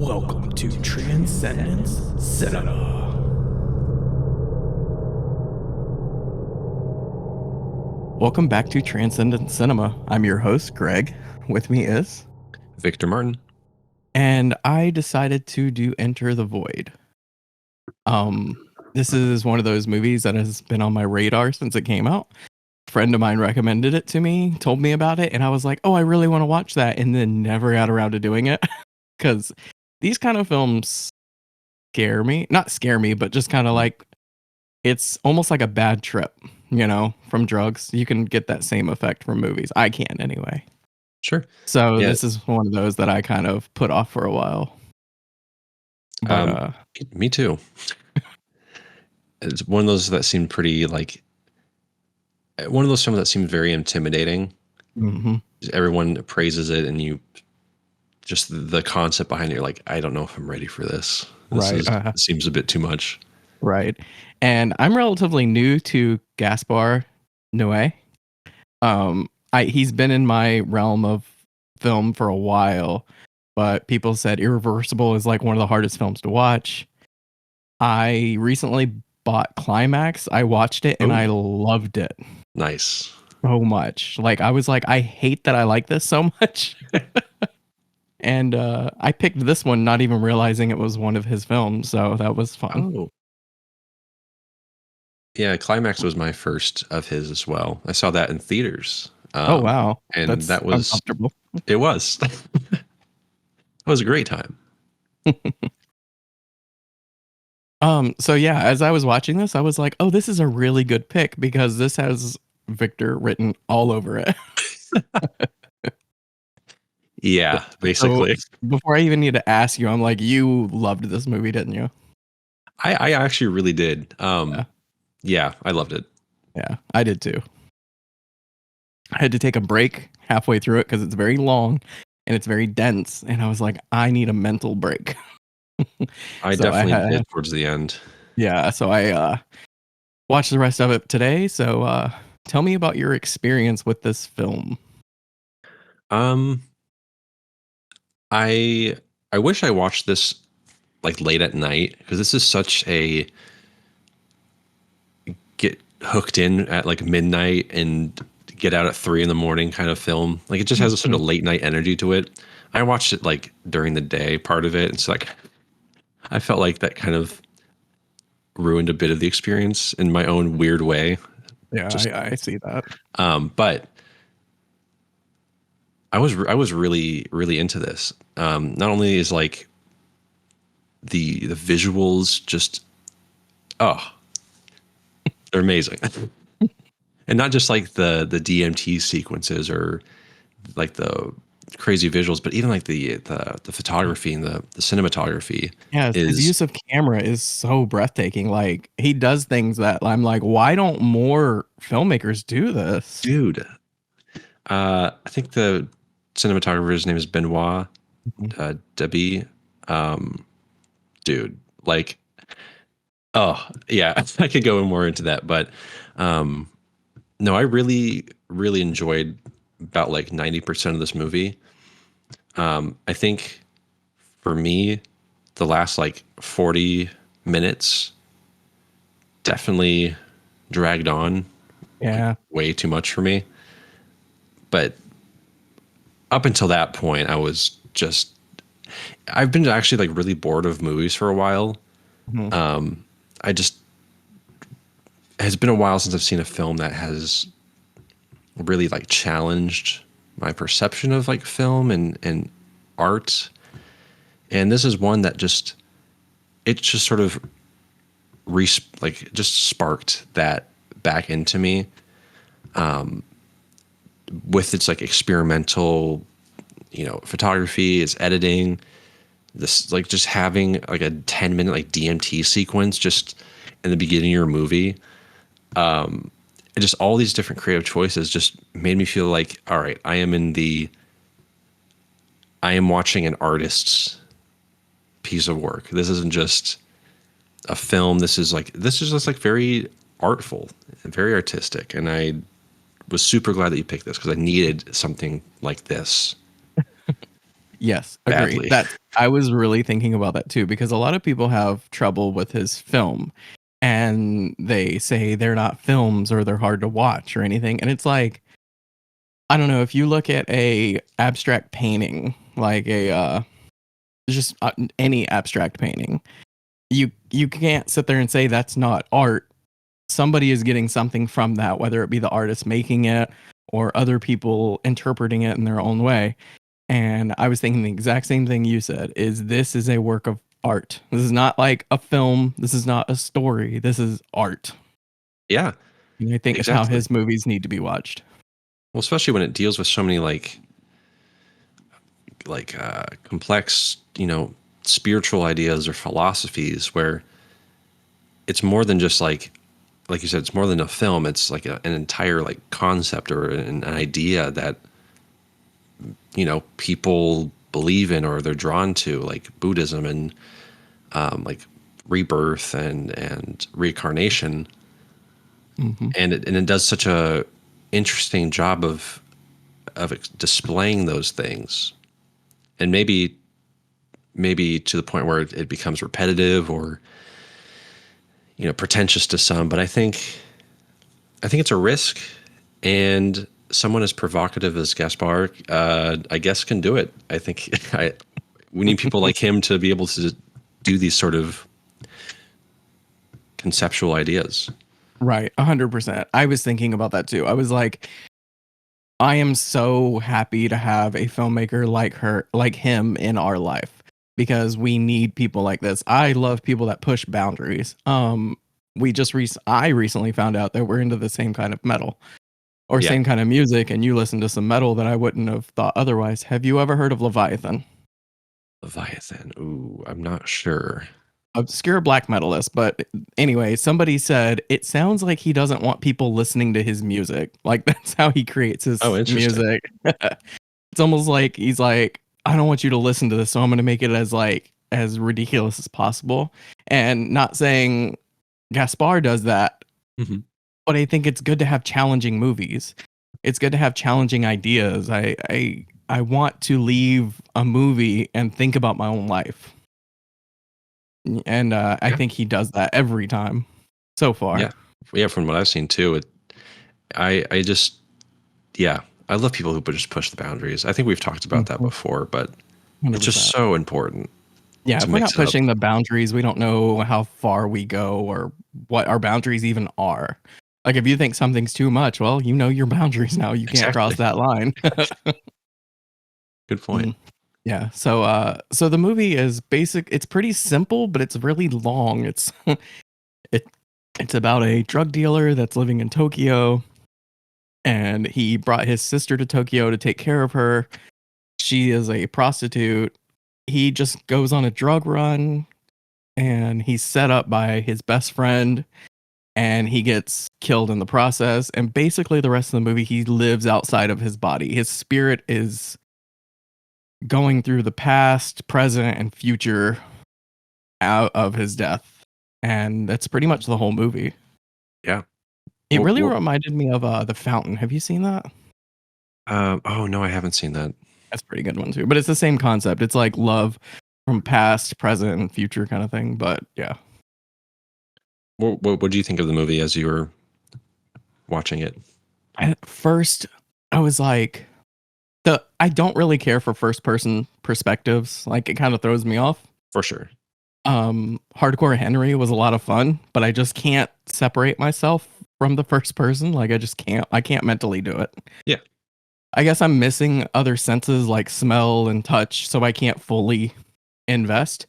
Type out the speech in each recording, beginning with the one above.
Welcome to Transcendence Cinema. Welcome back to Transcendence Cinema. I'm your host, Greg. With me is Victor Martin. And I decided to do Enter the Void. This is one of those movies that has been on my radar since it came out. A friend of mine recommended it to me, told me about it, and I was like, oh, I really want to watch that, and then never got around to doing it. Because these kind of films scare me. Not scare me, but just kind of like, it's almost like a bad trip, from drugs. You can get that same effect from movies. I can anyway. Sure. So Yeah. this is one of those that I kind of put off for a while. But Me too. It's one of those that seemed pretty like one of those films that seemed very intimidating. mm-hmm. Everyone praises it, and you just the concept behind it. You're like, I don't know if I'm ready for this. This seems a bit too much. Right. And I'm relatively new to Gaspar Noé. He's been in my realm of film for a while, but people said Irreversible is like one of the hardest films to watch. I recently bought Climax. I watched it and I loved it. Nice. So much. Like I was like, I hate that I like this so much. And I picked this one not even realizing it was one of his films, so that was fun. Oh. Yeah, Climax was my first of his as well. I saw that in theaters. Oh wow. And that was uncomfortable. It was. It was a great time. So yeah, as I was watching this, I was like, oh, this is a really good pick because this has Victor written all over it. Yeah, basically. So before I even need to ask you, I'm like, you loved this movie, didn't you? I actually really did. Yeah, I loved it. Yeah, I did too. I had to take a break halfway through it because it's very long and it's very dense. And I was like, I need a mental break. I definitely did towards the end. Yeah, so I watched the rest of it today. So tell me about your experience with this film. I wish I watched this like late at night because this is such a get hooked in at like midnight and get out at 3 a.m. kind of film. Like it just has a sort of late night energy to it. I watched it like during the day part of it. It's like I felt like that kind of ruined a bit of the experience in my own weird way. Yeah, I see that. But I was really into this. Not only is like the visuals just they're amazing, and not just like the DMT sequences or like the crazy visuals, but even like the photography and the cinematography. Yeah, his use of camera is so breathtaking. Like he does things that I'm like, why don't more filmmakers do this? Dude, I think the cinematographer's name is Benoit Debie. Dude, like, oh yeah, I could go more into that, but no, I really enjoyed about like 90% of this movie. I think for me, the last like 40 minutes definitely dragged on. Yeah. Like, way too much for me. But up until that point, I've been actually like really bored of movies for a while. Mm-hmm. Has been a while since I've seen a film that has really like challenged my perception of like film and art. And this is one that just sort of just sparked that back into me. With its like experimental, photography, its editing, this like just having like a 10-minute like DMT sequence just in the beginning of your movie. Just all these different creative choices just made me feel like, all right, I am watching an artist's piece of work. This isn't just a film. This is just like very artful and very artistic. And I was super glad that you picked this because I needed something like this. Yes, agreed. badly. That's I was really thinking about that too because a lot of people have trouble with his film and they say they're not films or they're hard to watch or anything. And it's like I don't know if you look at a abstract painting like a just any abstract painting, you can't sit there and say that's not art. Somebody is getting something from that, whether it be the artist making it or other people interpreting it in their own way. And I was thinking the exact same thing you said is this is a work of art. This is not like a film. This is not a story. This is art. Yeah, And I think it's how exactly. his movies need to be watched. Well, especially when it deals with so many complex, spiritual ideas or philosophies where it's more than just like you said, it's more than a film. It's like an entire like concept or an idea that people believe in or they're drawn to, like Buddhism and like rebirth and reincarnation, Hmm. and it does such a interesting job of displaying those things, and maybe to the point where it becomes repetitive or pretentious to some, but I think it's a risk, and someone as provocative as Gaspar, I guess, can do it. I think we need people like him to be able to do these sort of conceptual ideas. Right, 100%. I was thinking about that too. I was like, I am so happy to have a filmmaker like him in our life because we need people like this. I love people that push boundaries. I recently found out that we're into the same kind of metal or Yeah, same kind of music, and you listen to some metal that I wouldn't have thought otherwise. Have you ever heard of Leviathan? Leviathan. Ooh, I'm not sure. Obscure black metalist, but anyway, somebody said it sounds like he doesn't want people listening to his music. Like that's how he creates Oh, his interesting. music. It's almost like he's like, I don't want you to listen to this, so I'm going to make it as ridiculous as possible. And not saying Gaspar does that, Hmm. but I think it's good to have challenging movies. It's good to have challenging ideas. I want to leave a movie and think about my own life. And I Yeah, think he does that every time so far. yeah, yeah. From what I've seen too, I just, yeah, I love people who just push the boundaries. I think we've talked about that Mhm. before, but it's just 100%. so important Yeah, to if we're mix not it up. pushing the boundaries, we don't know how far we go or what our boundaries even are. Like if you think something's too much, well, you know your boundaries now. You can't cross Exactly. that line. Good point. Mm. Yeah. So the movie is basic. It's pretty simple, but it's really long. It it's about a drug dealer that's living in Tokyo, and he brought his sister to Tokyo to take care of her. She is a prostitute. He just goes on a drug run, and he's set up by his best friend, and he gets killed in the process. And basically, the rest of the movie, he lives outside of his body. His spirit is going through the past, present, and future out of his death. And that's pretty much the whole movie. Yeah. It really Well, reminded me of The Fountain. Have you seen that? oh no, I haven't seen that. That's a pretty good one too. But it's the same concept. It's like love from past, present, and future kind of thing. But yeah. What do you think of the movie as you were watching it? At first, I was like, I don't really care for first person perspectives. Like it kind of throws me off. For sure. Hardcore Henry was a lot of fun, but I just can't separate myself from the first person. Like I can't mentally do it. Yeah. I guess I'm missing other senses like smell and touch, so I can't fully invest.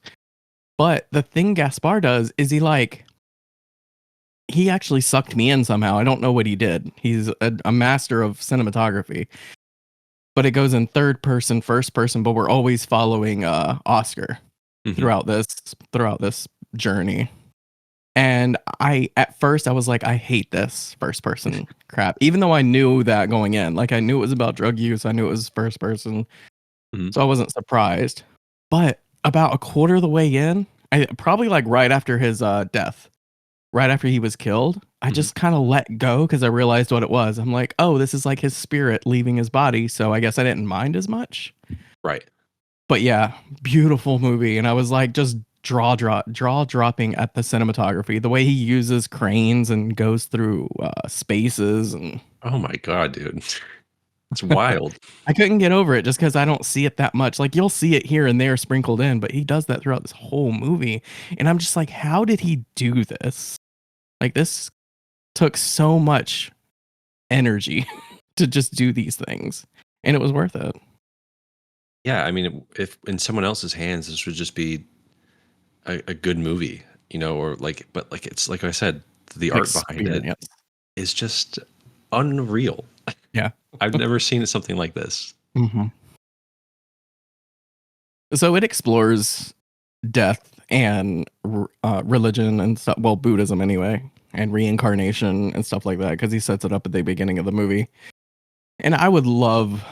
But the thing Gaspar does is he actually sucked me in somehow. I don't know what he did. He's a master of cinematography, but it goes in third person, first person, but we're always following Oscar Hmm. throughout this journey. And at first I was like, I hate this first person crap, even though I knew that going in. Like I knew it was about drug use, I knew it was first person, Hmm. so I wasn't surprised. But about a quarter of the way in, I probably like right after his death, right after he was killed, I Hmm. just kind of let go because I realized what it was. I'm like, oh, this is like his spirit leaving his body, so I guess I didn't mind as much. Right. But yeah, beautiful movie. And I was like, just draw dropping at the cinematography, the way he uses cranes and goes through spaces, and Oh my god, dude. It's wild. I couldn't get over it just because I don't see it that much. Like you'll see it here and there sprinkled in, but he does that throughout this whole movie. And I'm just like, how did he do this? Like this took so much energy to just do these things. And it was worth it. Yeah, I mean, if in someone else's hands, this would just be a good movie, or like, but like it's like I said, the An art behind it experience. is just unreal. Yeah. I've never seen something like this. hmm So it explores death and religion and stuff. Well, Buddhism anyway, and reincarnation and stuff like that, because he sets it up at the beginning of the movie. And I would love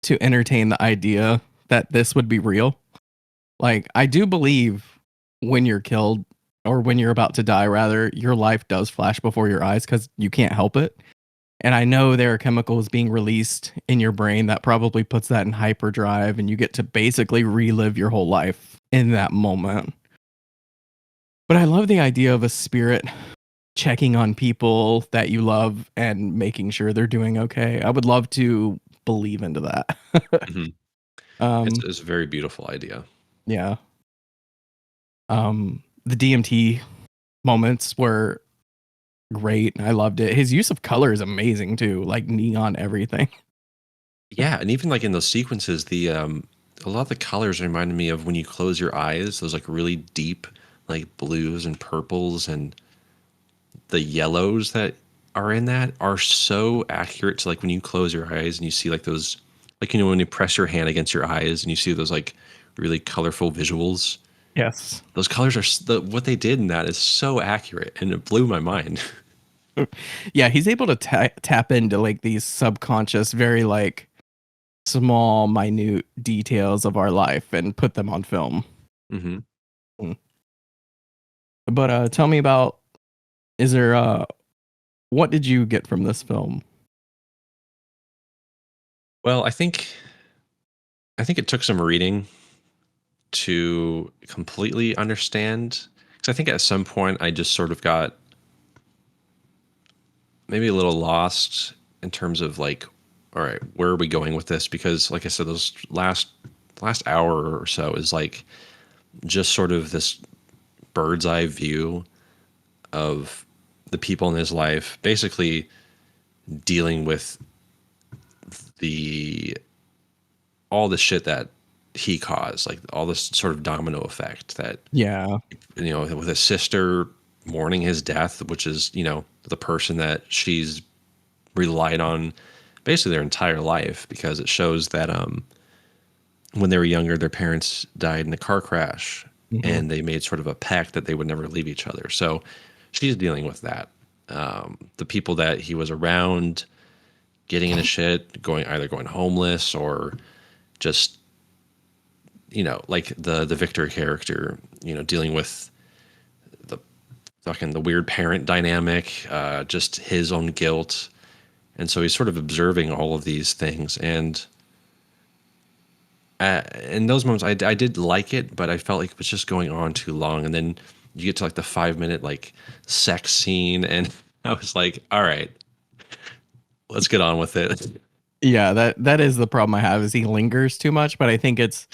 to entertain the idea that this would be real. Like, I do believe when you're killed or when you're about to die, rather, your life does flash before your eyes because you can't help it. And I know there are chemicals being released in your brain that probably puts that in hyperdrive, and you get to basically relive your whole life in that moment. But I love the idea of a spirit checking on people that you love and making sure they're doing okay. I would love to believe into that. Mhm. It's, um, it's a very beautiful idea. yeah. The DMT moments were great. I loved it. His use of color is amazing too, like neon everything. Yeah, and even like in those sequences, the a lot of the colors reminded me of when you close your eyes, those like really deep like blues and purples, and the yellows that are in that are so accurate to like when you close your eyes and you see like those, like when you press your hand against your eyes and you see those like really colorful visuals. Yes. Those colors are what they did in that is so accurate, and it blew my mind. Yeah, he's able to tap into like these subconscious, very like small, minute details of our life and put them on film. Hmm. Mm. But tell me about, is there what did you get from this film? Well, I think it took some reading to completely understand, because I think at some point I just sort of got maybe a little lost in terms of like, all right, where are we going with this? Because like I said, those last hour or so is like just sort of this bird's eye view of the people in his life, basically dealing with the all the shit that he caused, like all this sort of domino effect that, Yeah. with his sister mourning his death, which is, the person that she's relied on basically their entire life, because it shows that when they were younger, their parents died in a car crash, hmm and they made sort of a pact that they would never leave each other. So she's dealing with that. The people that he was around getting into shit, either going homeless or just, like the Victor character, dealing with the the weird parent dynamic, just his own guilt. And so he's sort of observing all of these things. And in those moments, I did like it, but I felt like it was just going on too long. And then you get to like the 5 minute like sex scene, and I was like, all right, let's get on with it. Yeah, that is the problem I have, is he lingers too much, but I think it's,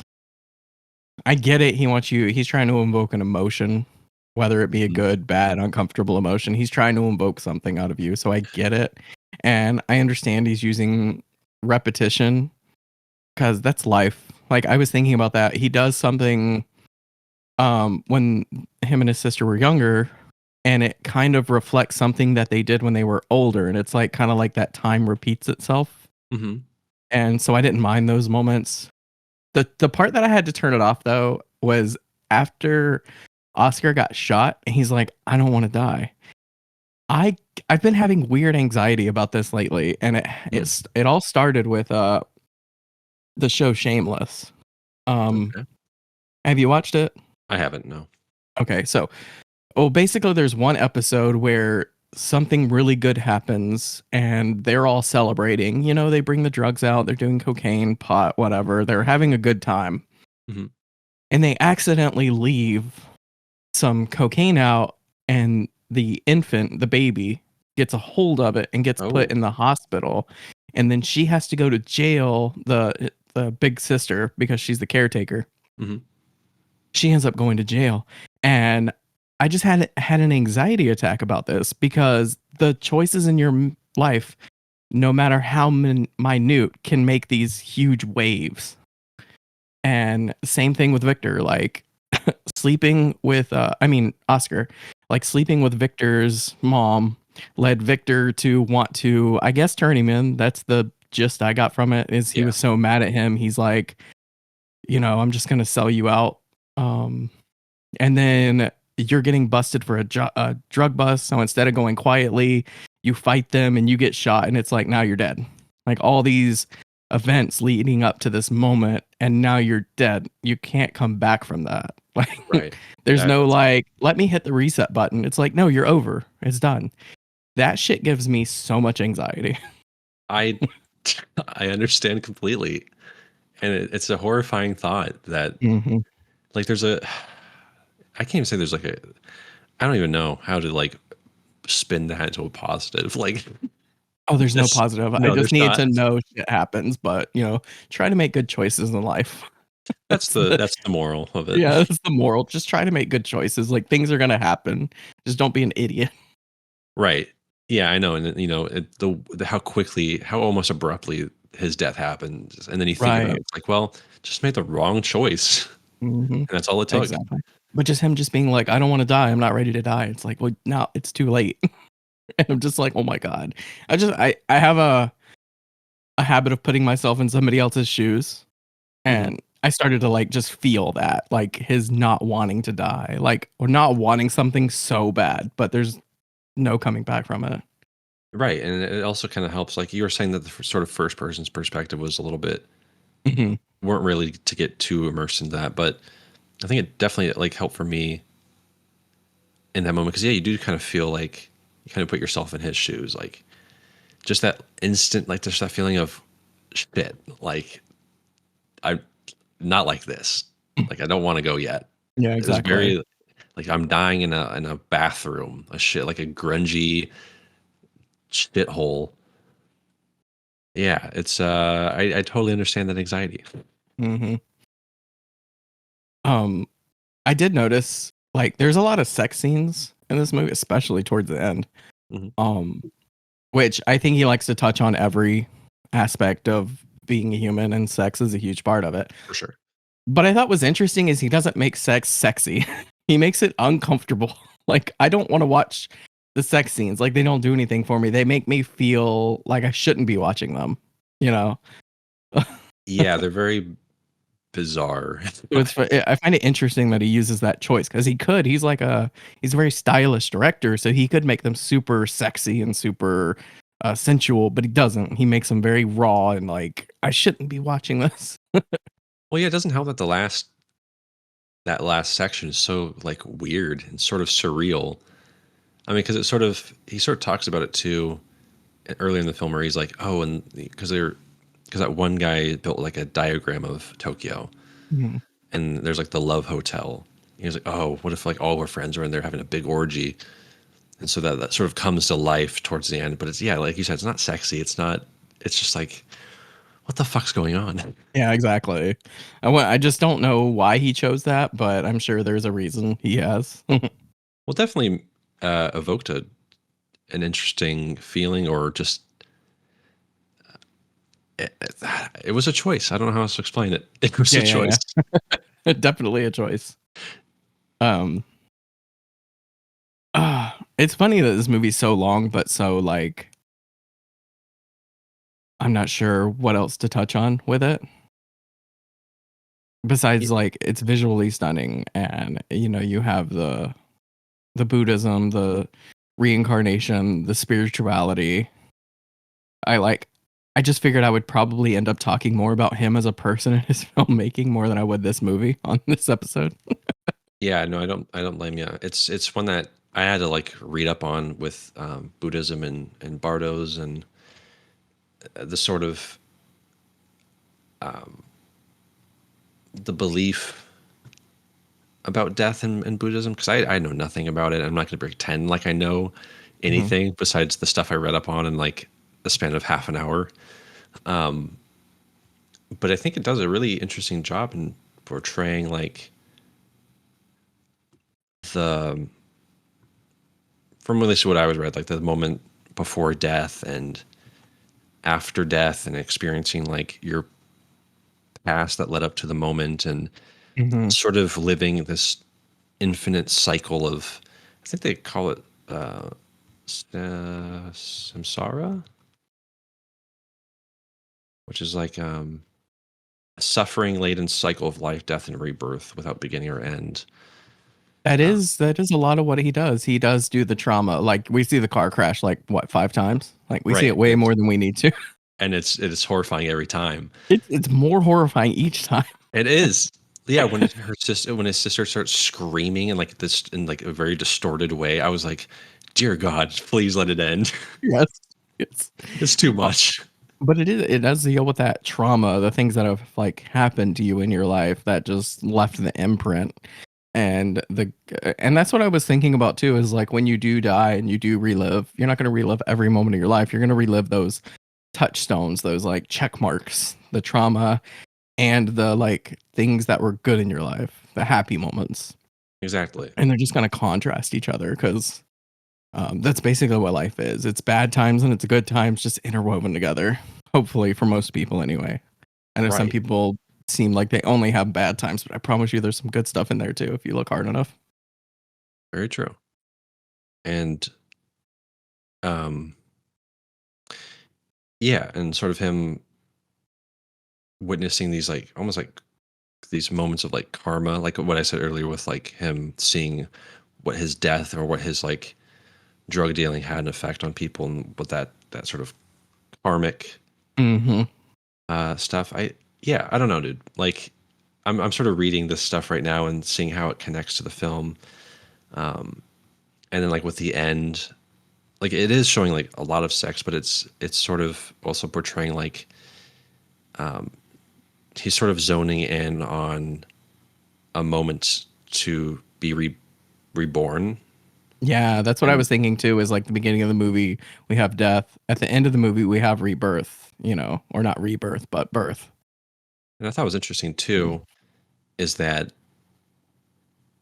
I get it. He's trying to invoke an emotion, whether it be a Mhm. good, bad, uncomfortable emotion. He's trying to invoke something out of you. So I get it. And I understand he's using repetition because that's life. Like I was thinking about that. He does something when him and his sister were younger, and it kind of reflects something that they did when they were older. And it's like kind of like that time repeats itself. Mhm. And so I didn't mind those moments. The part that I had to turn it off though was after Oscar got shot and he's like, I don't want to die. I I've been having weird anxiety about this lately, and Mm. it all started with the show Shameless. Um Okay. have you watched it? I haven't, no. Okay, so basically there's one episode where something really good happens and they're all celebrating. You know, they bring the drugs out, they're doing cocaine, pot, whatever. They're having a good time. Mhm. and they accidentally leave some cocaine out, and the infant, the baby, gets a hold of it and gets put Oh. in the hospital. And then she has to go to jail, the big sister, because she's the caretaker. Mhm. She ends up going to jail. And I just had an anxiety attack about this because the choices in your life, no matter how minute, can make these huge waves. And same thing with Victor, like sleeping with Oscar, like sleeping with Victor's mom led Victor to want to, I guess, turn him in. That's the gist I got from it, is he Yeah. was so mad at him. He's like, I'm just gonna sell you out. Um, and then you're getting busted for a drug bust. So instead of going quietly, you fight them and you get shot, and it's like now you're dead. Like all these events leading up to this moment, and now you're dead. You can't come back from that. Like Right. there's no That's like, let me hit the reset button. It's like, no, you're over. It's done. That shit gives me so much anxiety. I I understand completely. And it's a horrifying thought that Hmm. like there's a I can't even say there's like a I don't even know how to like spin that into a positive. Like Oh, there's no this positive. I no, just there's need not. to know shit happens, but try to make good choices in life. That's the That's the moral of it. Yeah, that's the moral. Just try to make good choices. Like things are gonna happen. Just don't be an idiot. Right. Yeah, I know. And then, the how quickly, how almost abruptly his death happens. And then you think about it, Right. it's like, well, just made the wrong choice. Hmm. And that's all it took. Exactly. But just him just being like, I don't want to die. I'm not ready to die. It's like, well, now it's too late. And I'm just like, oh my God. I have a habit of putting myself in somebody else's shoes. Mhm. And I started to like just feel that, like his not wanting to die, like, or not wanting something so bad, but there's no coming back from it. Right. And it also kind of helps. Like you were saying that the sort of first person's perspective was a little bit, Hmm. weren't really to get too immersed in that. But I think it definitely like helped for me in that moment. Cause yeah, you do kind of feel like you kind of put yourself in his shoes. Like just that instant, like just that feeling of shit. Like I'm not like this. Like I don't want to go yet. Yeah, It was exactly. very like I'm dying in a bathroom, a shit like a grungy shithole. Yeah, it's I totally understand that anxiety. Hmm. Um, I did notice like there's a lot of sex scenes in this movie, especially towards the end. Mhm, Um, which I think he likes to touch on every aspect of being a human, and sex is a huge part of it. for sure. But I thought was interesting is he doesn't make sex sexy. He makes it uncomfortable. Like I don't want to watch the sex scenes. Like they don't do anything for me. They make me feel like I shouldn't be watching them. You know. Yeah, they're very bizarre. So I find it interesting that he uses that choice because he could. He's a very stylish director, so he could make them super sexy and super sensual, but he doesn't. He makes them very raw and like I shouldn't be watching this. Well, yeah, it doesn't help that the that last section is so like weird and sort of surreal. I mean, because it sort of he sort of talks about it too earlier in the film where he's like, oh, and because that one guy built like a diagram of Tokyo, Mhm. and there's like the Love Hotel. He was like, oh, what if like all our friends are in there having a big orgy, and so that sort of comes to life towards the end. But it's yeah, like you said, it's not sexy. It's not. It's just like, what the fuck's going on? Yeah, exactly. I just don't know why he chose that, but I'm sure there's a reason he has. Well, definitely evoked an interesting feeling, or just it was a choice. I don't know how else to explain it. It was a Yeah, choice. yeah, yeah. Definitely a choice. Um, it's funny that this movie's so long, but so like I'm not sure what else to touch on with it. Y- Besides, like it's visually stunning, and you have the Buddhism, the reincarnation, the spirituality. I like. I just figured I would probably end up talking more about him as a person and his filmmaking more than I would this movie on this episode. Yeah, no, I don't blame you. It's one that I had to like read up on with Buddhism and Bardos and the sort of the belief about death and Buddhism, because I know nothing about it. I'm not going to pretend like I know Mhm. anything besides the stuff I read up on in like the span of half an hour. But I think it does a really interesting job in portraying like the, from at least what I was read, like the moment before death and after death, and experiencing like your past that led up to the moment, and Mhm. sort of living this infinite cycle of, I think they call it samsara, which is like a suffering laden cycle of life, death, and rebirth without beginning or end. Uh, That is a lot of what he does. He does do the trauma. Like we see the car crash like what, 5 times? Like we see right. it way more than we need to. And it's horrifying every time. It's more horrifying each time. It is. Yeah, when his sister starts screaming in like this, in like a very distorted way, I was like, "Dear God, please let it end. Yes. It's It's too uh, much." but it does deal with that trauma, the things that have like happened to you in your life that just left the imprint. And that's what I was thinking about too, is like when you do die and you do relive, you're not going to relive every moment of your life. You're going to relive those touchstones, those like check marks, the trauma and the like things that were good in your life, the happy moments. Exactly. And they're just going to contrast each other because that's basically what life is. It's bad times and it's good times just interwoven together. Hopefully, for most people, anyway. I know some Right. people seem like they only have bad times, but I promise you there's some good stuff in there too if you look hard enough. Very true. And um yeah, and sort of him witnessing these like almost like these moments of like karma, like what I said earlier with like him seeing what his death or what his like drug dealing had an effect on people, and what that sort of karmic Hmm. stuff. I don't know, dude. Like I'm sort of reading this stuff right now and seeing how it connects to the film. And then like with the end, like it is showing like a lot of sex, but it's sort of also portraying like he's sort of zoning in on a moment to be reborn. Yeah, that's what I And was thinking too. Is like the beginning of the movie, we have death. At the end of the movie, we have rebirth, or not rebirth, but birth. I thought was interesting Mm. too is that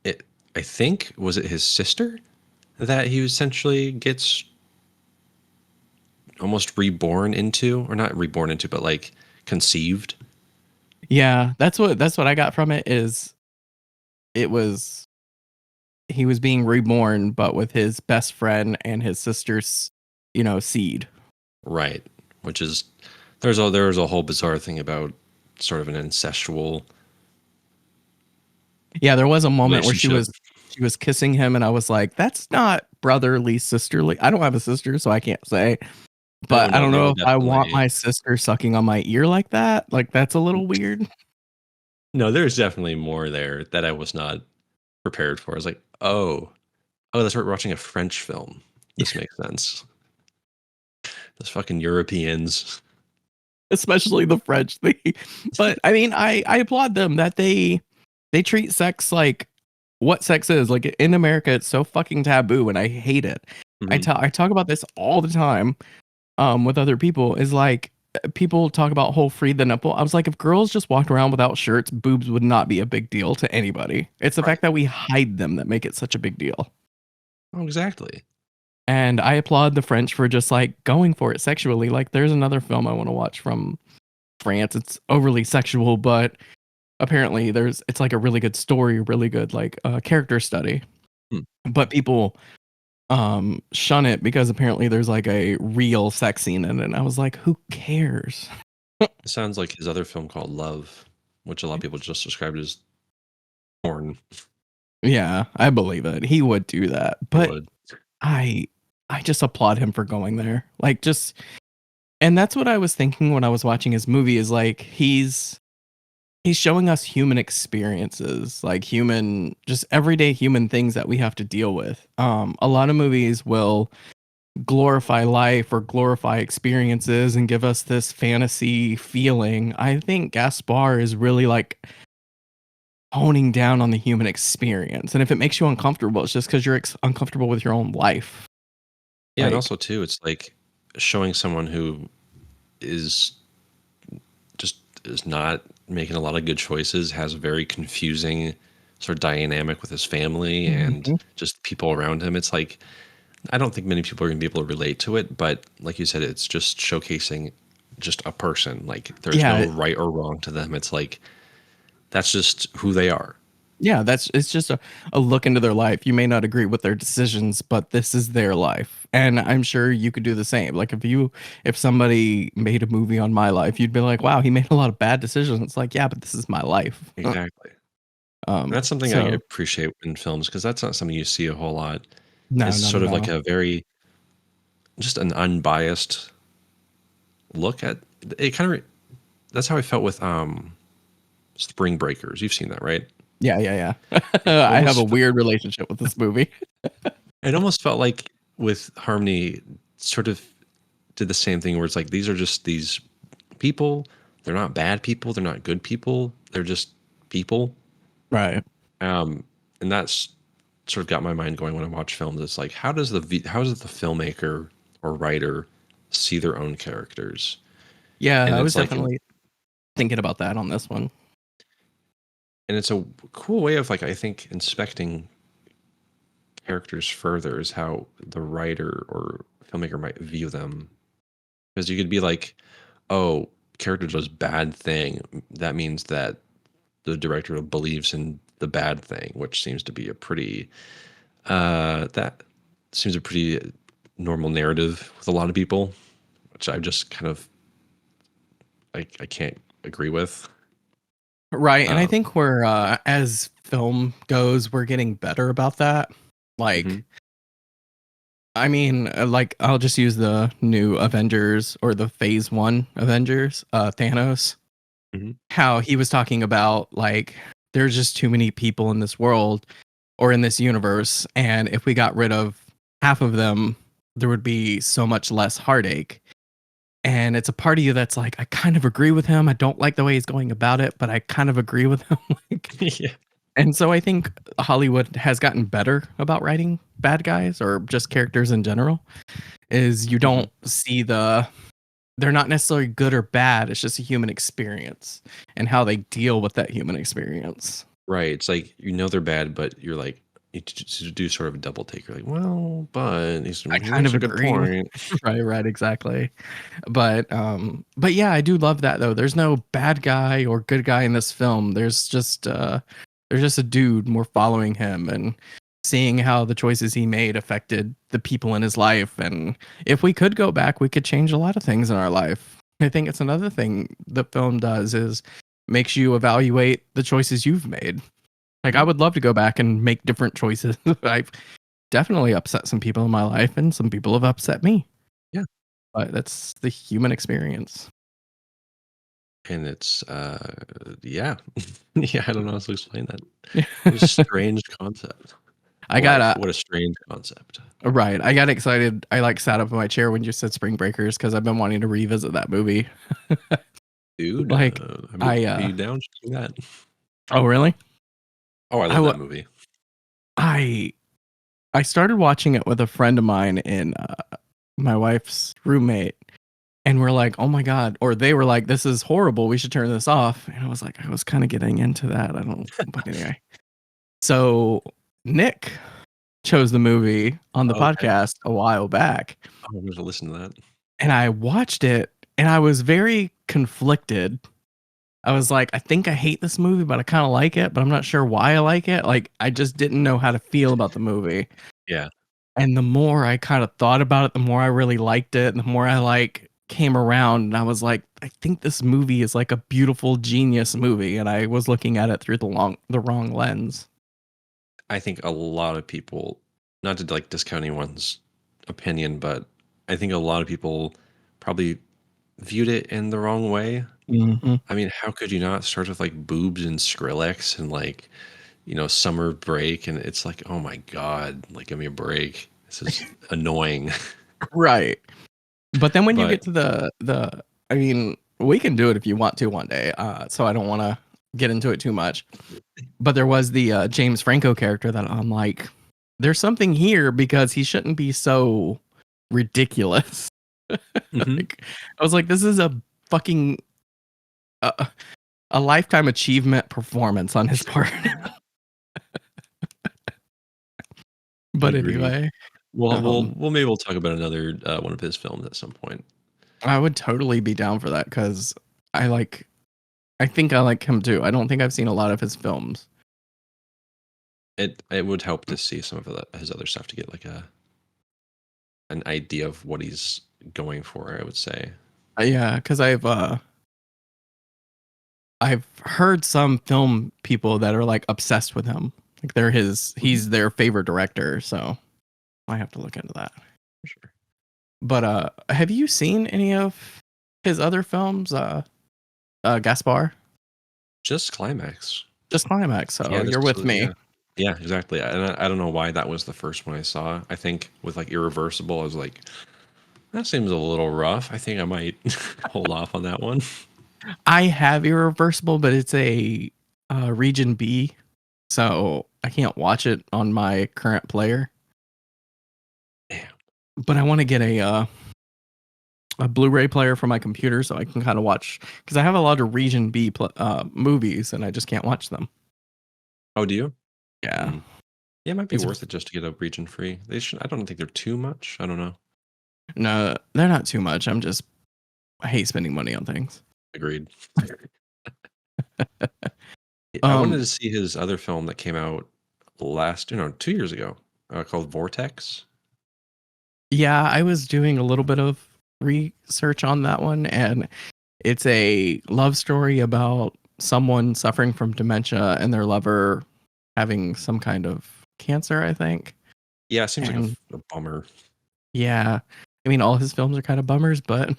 it, I think, was it his sister that he essentially gets almost reborn into, or not reborn into, but like conceived. Yeah, that's what I got from it. Is it was he was being reborn, but with his best friend and his sister's, seed. Right. Which is, there's a whole bizarre thing about sort of an incestual Yeah, there was a moment where she relationship. was she was kissing him, and I was like, "That's not brotherly, sisterly." I don't have a sister, so I can't say, Oh but I no, don't they know were if I want definitely, my sister sucking on my ear like that. Like, that's a little weird. no, there's definitely more there that I was not prepared for. I was like, oh, that's right, we're watching a French film. This makes sense. Those fucking Europeans. Especially the French thing. But I mean, I applaud them that they treat sex like what sex is. Like in America, it's so fucking taboo, and I hate it. Mhm. I talk about this all the time with other people. Is like people talk about whole free the nipple. I was like, if girls just walked around without shirts, boobs would not be a big deal to anybody. It's the Right. fact that we hide them that make it such a big deal. Oh, exactly. And I applaud the French for just like going for it sexually. Like there's another film I want to watch from France. It's overly sexual, but apparently it's like a really good story, really good like character study. Hmm. But people shun it because apparently there's like a real sex scene in it. And I was like, who cares? It sounds like his other film called Love, which a lot of people just described as porn. Yeah, I believe it. He would do that. It But would. I I just applaud him for going there. Like just and that's what I was thinking when I was watching his movie is like he's showing us human experiences, like human just everyday human things that we have to deal with. A lot of movies will glorify life or glorify experiences and give us this fantasy feeling. I think Gaspar is really like honing down on the human experience. And if it makes you uncomfortable, it's just because you're uncomfortable with your own life. Yeah, and Like, also too, it's like showing someone who is just is not making a lot of good choices, has a very confusing sort of dynamic with his family and mhm. just people around him. It's like I don't think many people are going to be able to relate to it, but like you said, it's just showcasing just a person. Like there's no Yeah, right or wrong to them. It's like that's just who they are. yeah, it's just a look into their life. You may not agree with their decisions, but this is their life. And I'm sure you could do the same. Like if somebody made a movie on my life, you'd be like, wow, he made a lot of bad decisions. It's like, yeah, but this is my life. Exactly. That's something I So appreciate in films because that's not something you see a whole lot. no, It's not sort at of like all. a very just an unbiased look at it. Kind of that's how I felt with Spring Breakers. You've seen that, right? Yeah, yeah, It yeah. I have a almost weird relationship with this movie. it almost felt like with Harmony sort of did the same thing where it's like these are just these people. They're not bad people. They're not good people. They're just people. Right. Um, and that's sort of got my mind going when I watch films. It's like how does the filmmaker or writer see their own characters? Yeah, And I it's was like definitely thinking about that on this one. and it's a cool way of like I think inspecting characters further is how the writer or filmmaker might view them. Because you could be like, oh, character does bad thing. That means that the director believes in the bad thing, which seems to be a pretty that seems a pretty normal narrative with a lot of people, which I just kind of I can't agree with. Right, and I Um, think we're as film goes, we're getting better about that. mhm, Like, I mean, like I'll just use the new Avengers or the Phase 1 Avengers, Thanos, mhm. how he was talking about like there's just too many people in this world or in this universe, and if we got rid of half of them, there would be so much less heartache. And it's a part of you that's like, I kind of agree with him. I don't like the way he's going about it, but I kind of agree with him. Like, Yeah. and so I think Hollywood has gotten better about writing bad guys or just characters in general. Is you Mhm. don't see they're not necessarily good or bad. It's just a human experience and how they deal with that human experience. Right. It's like you know they're bad, but you're like you do sort of a double take. You're like, well, but I he kind makes of a good agree. point. Right, right, exactly. But yeah, I do love that though. There's no bad guy or good guy in this film. There's just a dude. We're following him and seeing how the choices he made affected the people in his life. And if we could go back, we could change a lot of things in our life. I think it's another thing the film does is makes you evaluate the choices you've made. Like I Mhm. would love to go back and make different choices. I've definitely upset some people in my life and some people have upset me. Yeah. But that's the human experience. And it's yeah. Yeah, I don't know how to explain that. What a strange concept. I Life. got What a strange concept. right. I got excited. I like sat up in my chair when you said Spring Breakers because I've been wanting to revisit that movie. Dude, Like I'd I be down to do that. oh really? Oh, I I love w- that movie. I I started watching it with a friend of mine and my wife's roommate, and we're like, oh my god, or they were like, this is horrible. We should turn this off. And I was like, I was kind of getting into that. I don't. But anyway, so Nick chose the movie on the Oh, okay. podcast a while back. Oh, I'm gonna listen to that. And I watched it and I was very conflicted. I was like, I think I hate this movie, but I kind of like it, but I'm not sure why I like it. Like, I just didn't know how to feel about the movie. Yeah. And the more I kind of thought about it, the more I really liked it. And the more I like came around and I was like, I think this movie is like a beautiful genius movie. And I was looking at it through the wrong lens. I think a lot of people, not to like discount anyone's opinion, but I think a lot of people probably viewed it in the wrong way. Hmm. I mean, how could you not start with like boobs and Skrillex and like, summer break? And it's like, oh my God, like give me a break. This is annoying. Right. But then when you But get to I mean, we can do it if you want to one day. So I don't want to get into it too much. But there was the James Franco character that I'm like, there's something here because he shouldn't be so ridiculous. Hmm. Like, I was like, this is a fucking a lifetime achievement performance on his part. But Agreed. anyway, Well, um, maybe we'll talk about another one of his films at some point. I would totally be down for that because I like. I think I like him too. I don't think I've seen a lot of his films. It would help to see some of his other stuff to get like an idea of what he's going for. I would say. Yeah, because I've heard some film people that are like obsessed with him. Like Mhm. he's their favorite director. So I have to look into that. For sure. But have you seen any of his other films? Gaspar, Just Climax. just Climax. So Yeah, you're this with was me. yeah. Yeah, exactly. And I don't know why that was the first one I saw. I think with like Irreversible, I was like, that seems a little rough. I think I might hold off on that one. I have Irreversible, but it's a Region B, so I can't watch it on my current player. Damn. But I want to get a Blu-ray player for my computer so I can kind of watch because I have a lot of Region B movies and I just can't watch them. Oh, do you? Yeah, Hmm. Yeah, it might be it's worth it just to get a region free. They should. I don't think they're too much. I don't know. no, they're not too much. I hate spending money on things. Agreed. I wanted Um, to see his other film that came out last, 2 years ago, called Vortex. yeah, I was doing a little bit of research on that one, and it's a love story about someone suffering from dementia and their lover having some kind of cancer, I think. Yeah, it seems like And a bummer. yeah, I mean, all his films are kind of bummers, but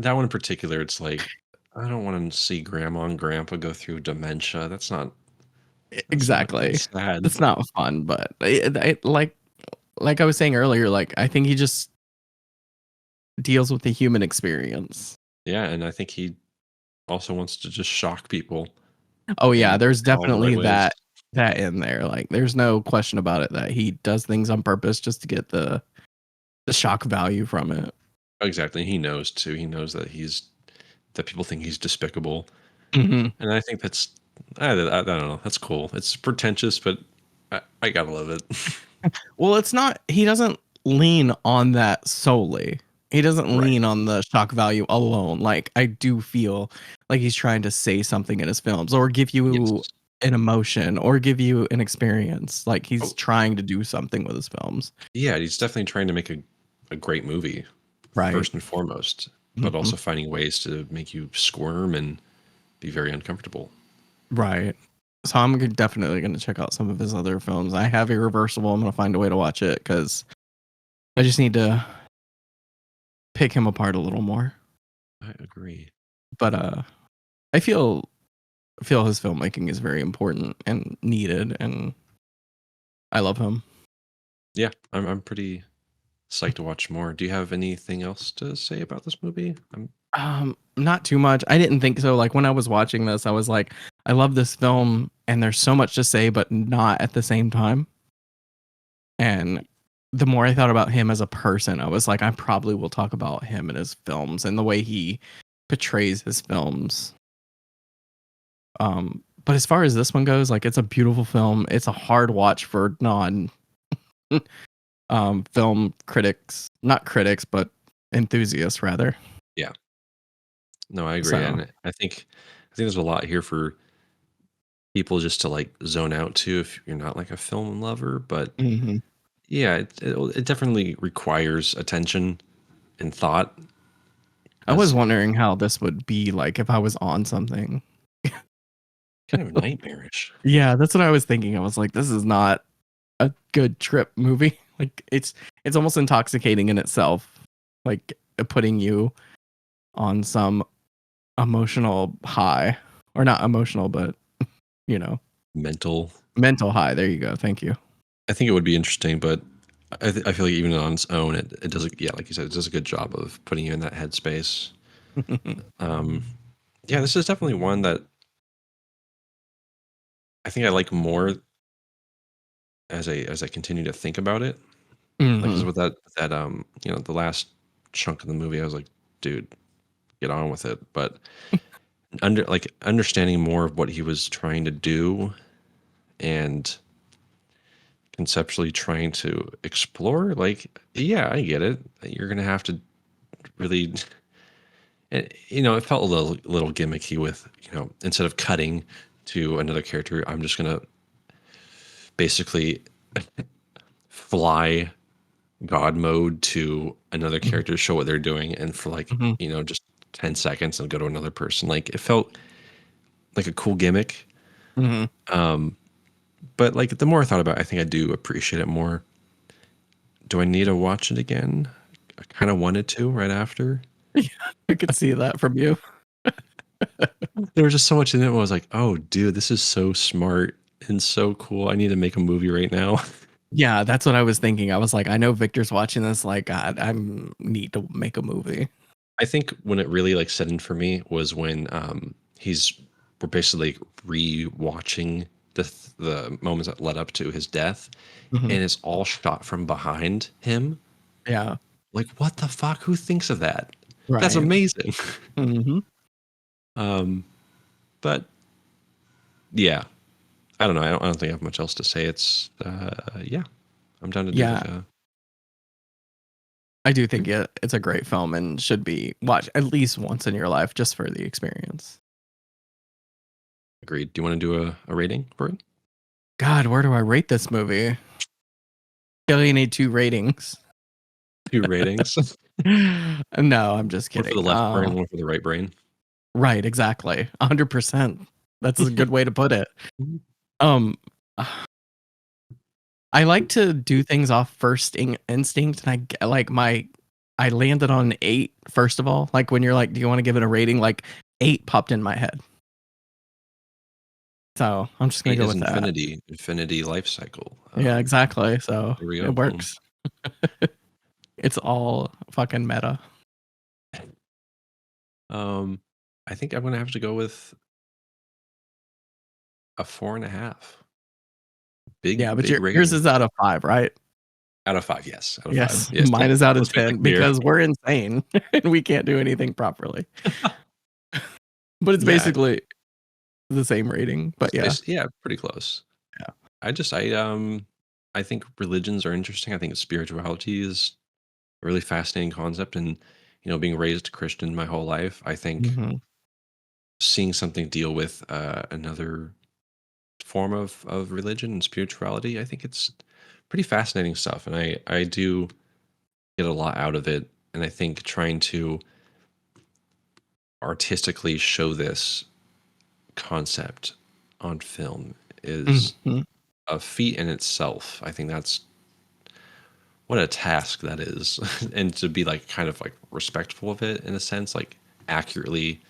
That one in particular, it's like I don't want to see grandma and grandpa go through dementia. That's not good. exactly. It's sad. It's not fun, but like I was saying earlier, like I think he just deals with the human experience. Yeah, and I think he also wants to just shock people Oh yeah, in there's all the right definitely ways. that in there. Like there's no question about it that he does things on purpose just to get the shock value from it. Exactly. He knows too. He knows that people think he's despicable, Mhm. and I think I don't know. That's cool. It's pretentious, but I gotta love it. Well, it's not he doesn't lean on that solely. He doesn't Right. lean on the shock value alone. Like I do feel like he's trying to say something in his films or give you Yes. an emotion or give you an experience. Like he's Oh, trying to do something with his films. yeah. He's definitely trying to make a great movie Right. first and foremost, but Mhm. also finding ways to make you squirm and be very uncomfortable. Right. So definitely going to check out some of his other films. I have Irreversible. I'm going to find a way to watch it cuz I just need to pick him apart a little more. I agree. But I feel his filmmaking is very important and needed, and I love him. Yeah, I'm pretty psyched to watch more. Do you have anything else to say about this movie? Not too much. I didn't think so. Like when I was watching this, I was like, I love this film, and there's so much to say, but not at the same time. And the more I thought about him as a person, I was like, I probably will talk about him and his films and the way he portrays his films. But as far as this one goes, like it's a beautiful film. It's a hard watch for non film critics, not critics, but enthusiasts rather. Yeah. No, I agree, So, and I think there's a lot here for people just to like zone out to if you're not like a film lover. But mhm. yeah, it definitely requires attention and thought. I was As wondering how this would be like if I was on something. kind of nightmarish. Yeah, that's what I was thinking. I was like, this is not a good trip movie. Like it's almost intoxicating in itself. Like putting you on some emotional high or not emotional, but you know, Mental. mental high. There you go. Thank you. I think it would be interesting, but I feel like even on its own, it does. Yeah, like you said, it does a good job of putting you in that headspace. Um, yeah, this is definitely one that I think I like more as I continue to think about it. Like, 'cause Hmm. with that, the last chunk of the movie, I was like, "Dude, get on with it." But understanding more of what he was trying to do and conceptually trying to explore, like, yeah, I get it. You're gonna have to really, and it felt a little gimmicky with, instead of cutting to another character, I'm just gonna basically fly God mode to another character to show what they're doing, and for like, Hmm. just 10 seconds and go to another person. Like, it felt like a cool gimmick. Hmm. Um, but like the more I thought about it, I think I do appreciate it more. Do I need to watch it again? I kind of wanted to right after. I could see that from you. There was just so much in it where I was like, oh, dude, this is so smart and so cool. I need to make a movie right now. Yeah, that's what I was thinking. I was like, I know Victor's watching this. Like, God, I need to make a movie. I think when it really like set in for me was when we're basically re-watching the moments that led up to his death, Hmm. and it's all shot from behind him. Yeah, Like, what the fuck? Who thinks of that? That's right. amazing. Hmm. um, but yeah, I don't know. I don't think I have much else to say. It's yeah, I'm down to do Yeah, like a I do think it's a great film and should be watched at least once in your life just for the experience. agreed. Do you want to do a rating for it? God, where do I rate this movie? I feel like I need two ratings. Two ratings. No, I'm just One for kidding. the left brain, one for the right brain. Right, exactly. 100%. That's a good way to put it. Mhm. Um, I like to do things off first instinct, and I landed on 8 first of all. Like when you're like, do you want to give it a rating? Like 8 popped in my head, so I'm just gonna Eight go is with that. infinity life cycle. Yeah, exactly. So There we it go. Boom. works. It's all fucking meta. Um, I think I'm gonna have to go with a 4.5. Yeah, Big, but big yours rating. is out of 5, right? Out of 5, yes. Out of 5. Yes, Yes. mine is out of Let's make that 10 clear. because we're insane and we can't do anything properly. But it's Yeah. basically the same rating. But yeah, Yeah, pretty close. yeah. I think religions are interesting. I think spirituality is a really fascinating concept, and being raised Christian my whole life, I think Mhm. seeing something deal with another form of religion and spirituality, I think it's pretty fascinating stuff, and I do get a lot out of it. And I think trying to artistically show this concept on film is Mhm. a feat in itself. I think that's what a task that is, and to be like kind of like respectful of it in a sense, like accurately,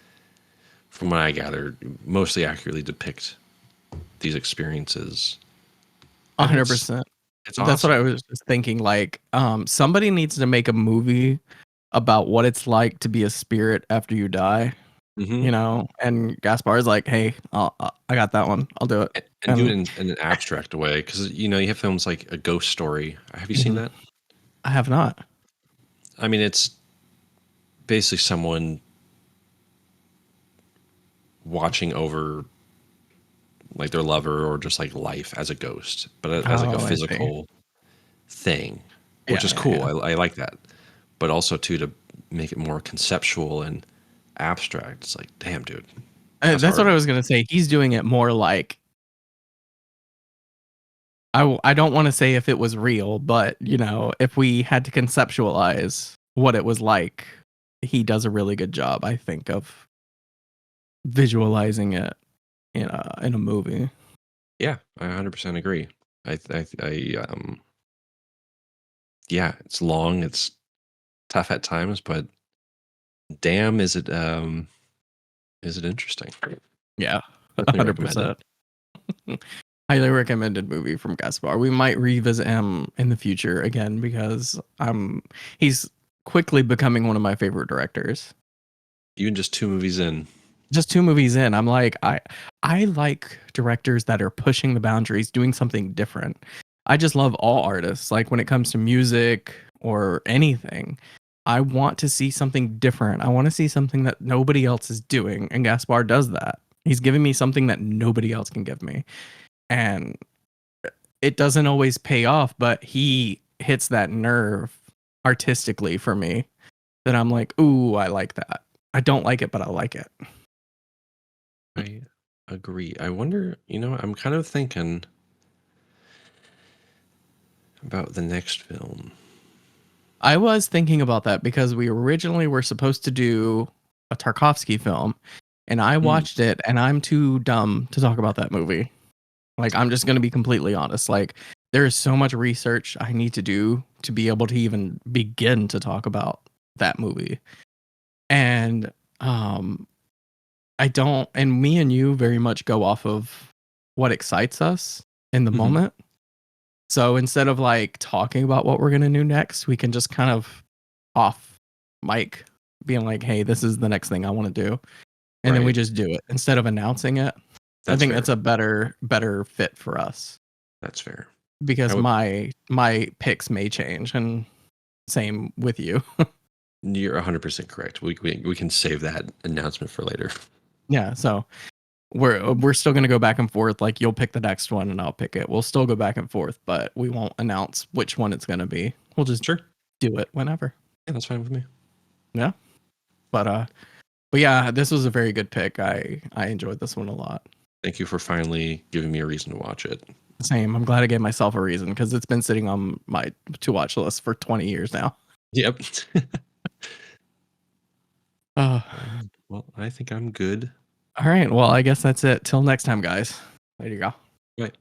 from what I gather, mostly accurately depict these experiences. I think it's 100%. it's That's what I awesome. was just thinking, like, somebody needs to make a movie about what it's like to be a spirit after you die, Hmm. and Gaspar is like, "Hey, I got that one. I'll do it." And do it And in an abstract way, because you have films like A Ghost Story. Have you seen Mhm. that? I have not. I mean, it's basically someone watching over like their lover or just like life as a ghost, but as like a Oh, I see. physical thing, which Yeah, is yeah, cool. yeah. I like that, but also too to make it more conceptual and abstract. It's like, damn, dude, that's That's what hard. I was gonna say. He's doing it more like I don't wanna say if it was real, but, if we had to conceptualize what it was like, he does a really good job, I think, of visualizing it in a movie. Yeah, I 100% agree. Yeah, it's long, it's tough at times, but damn, is it interesting? Yeah, Definitely recommend it. 100%. Highly recommended movie from Gaspar. We might revisit him in the future again because he's quickly becoming one of my favorite directors. Even just 2 movies in. just 2 movies in, I'm like, I like directors that are pushing the boundaries, doing something different. I just love all artists. Like when it comes to music or anything, I want to see something different. I want to see something that nobody else is doing, and Gaspar does that. He's giving me something that nobody else can give me. And it doesn't always pay off, but he hits that nerve artistically for me that I'm like, "Ooh, I like that." I don't like it, but I like it. I agree. I wonder, I'm kind of thinking about the next film. I was thinking about that because we originally were supposed to do a Tarkovsky film, and I Mm, watched it, and I'm too dumb to talk about that movie. Like, I'm just going to be completely honest. Like, there is so much research I need to do to be able to even begin to talk about that movie. And I don't, and me and you very much go off of what excites us in the mhm. moment. So instead of like talking about what we're going to do next, we can just kind of off mic being like, hey, this is the next thing I want to do. And then we Right. just do it instead of announcing it. I That's think fair. that's a better fit for us That's fair. I because would, my picks may change, and same with you. you're 100% correct. We can save that announcement for later. Yeah, so we're still going to go back and forth. Like you'll pick the next one and I'll pick it. We'll still go back and forth, but we won't announce which one it's going to be. We'll just Sure. do it whenever. Yeah, that's fine with me. Yeah. But yeah, this was a very good pick. I enjoyed this one a lot. Thank you for finally giving me a reason to watch it. Same. I'm glad I gave myself a reason because it's been sitting on my to watch list for 20 years now. Yep. Uh, Well, I think I'm good. all right. Well, I guess that's it. Till next time, guys. There you go. Right.